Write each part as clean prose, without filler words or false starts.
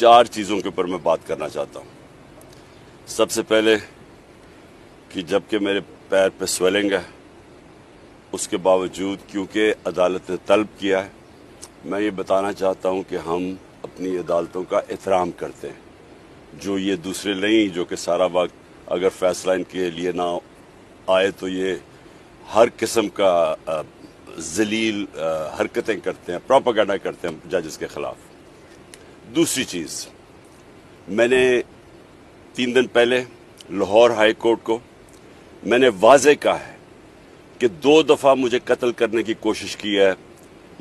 4 चीज़ों के ऊपर मैं बात करना चाहता हूँ। सबसे पहले कि जबकि मेरे पैर पे स्वेलिंग है, उसके बावजूद क्योंकि अदालत ने तलब किया है, मैं ये बताना चाहता हूँ कि हम अपनी अदालतों का एहतराम करते हैं। जो ये दूसरे नहीं जो कि सारा वक्त अगर फैसला इनके लिए ना आए तो ये हर किस्म का जलील हरकतें करते हैं, प्रोपेगेंडा करते हैं जजेस के खिलाफ। दूसरी चीज़, मैंने 3 दिन पहले लाहौर हाई कोर्ट को मैंने वाज़ेह कहा है कि 2 दफ़ा मुझे कत्ल करने की कोशिश की है,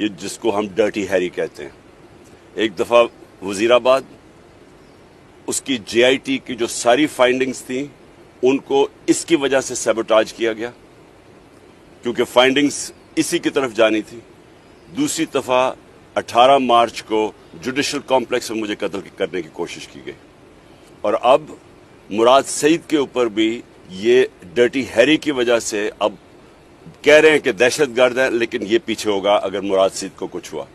ये जिसको हम डर्टी हैरी कहते हैं। एक दफ़ा वज़ीराबाद, उसकी JIT की जो सारी फाइंडिंग्स थी उनको इसकी वजह से सैबोटाज किया गया क्योंकि फाइंडिंग्स इसी की तरफ जानी थी। दूसरी दफ़ा 18 मार्च को जुडिशल कॉम्प्लेक्स में मुझे कत्ल करने की कोशिश की गई और अब मुराद सईद के ऊपर भी ये डर्टी हैरी की वजह से अब कह रहे हैं कि दहशतगर्द है, लेकिन ये पीछे होगा अगर मुराद सईद को कुछ हुआ।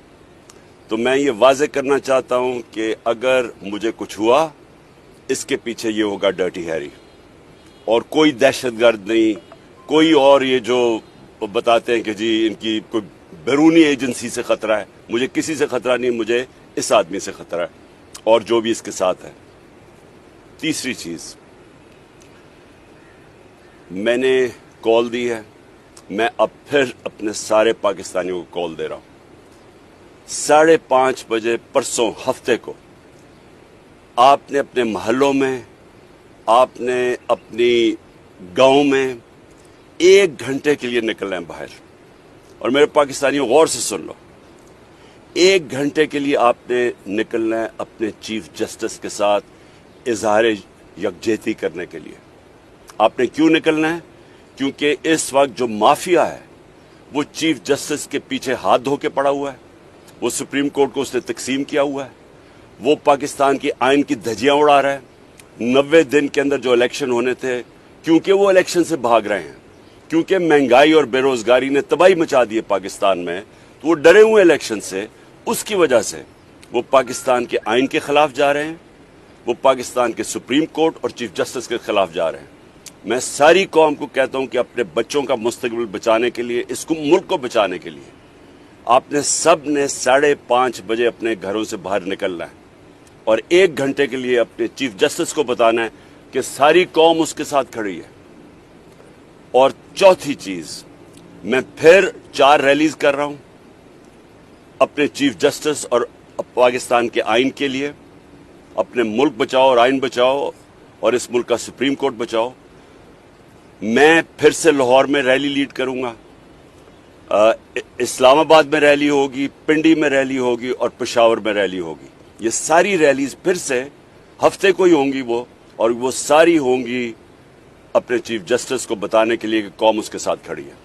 तो मैं ये वाज़ेह करना चाहता हूं कि अगर मुझे कुछ हुआ, इसके पीछे ये होगा डर्टी हैरी और कोई दहशतगर्द नहीं, कोई और ये जो बताते हैं कि जी इनकी कोई बैरूनी एजेंसी से खतरा है, मुझे किसी से खतरा नहीं, मुझे इस आदमी से खतरा है और जो भी इसके साथ है। तीसरी चीज, मैंने कॉल दी है, मैं अब फिर अपने सारे पाकिस्तानियों को कॉल दे रहा हूं। 5:30 बजे परसों हफ्ते को आपने अपने महलों में, आपने अपनी गांव में 1 घंटे के लिए निकलना है बाहर। और मेरे पाकिस्तानियों गौर से सुन लो, 1 घंटे के लिए आपने निकलना है अपने चीफ जस्टिस के साथ इजहार यकजहती करने के लिए। आपने क्यों निकलना है? क्योंकि इस वक्त जो माफिया है वो चीफ जस्टिस के पीछे हाथ धो के पड़ा हुआ है, वो सुप्रीम कोर्ट को उसने तकसीम किया हुआ है, वो पाकिस्तान की आइन की धज्जियां उड़ा रहा है। 90 दिन के अंदर जो इलेक्शन होने थे, क्योंकि वो इलेक्शन से भाग रहे हैं, क्योंकि महंगाई और बेरोजगारी ने तबाही मचा दी है पाकिस्तान में, तो वो डरे हुए इलेक्शन से, उसकी वजह से वो पाकिस्तान के आइन के खिलाफ जा रहे हैं, वो पाकिस्तान के सुप्रीम कोर्ट और चीफ जस्टिस के खिलाफ जा रहे हैं। मैं सारी कौम को कहता हूं कि अपने बच्चों का मुस्तकबिल बचाने के लिए, इसको मुल्क को बचाने के लिए आपने सब ने 5:30 बजे अपने घरों से बाहर निकलना है और 1 घंटे के लिए अपने चीफ जस्टिस को बताना है कि सारी कौम उसके साथ खड़ी है। और चौथी चीज, मैं फिर 4 रैलीज कर रहा हूं अपने चीफ जस्टिस और पाकिस्तान के आइन के लिए। अपने मुल्क बचाओ और आइन बचाओ और इस मुल्क का सुप्रीम कोर्ट बचाओ। मैं फिर से लाहौर में रैली लीड करूंगा, इस्लामाबाद में रैली होगी, पिंडी में रैली होगी और पेशावर में रैली होगी। ये सारी रैलीज फिर से हफ्ते को ही होंगी वो, और वो सारी होंगी अपने चीफ जस्टिस को बताने के लिए कि कौम उसके साथ खड़ी है।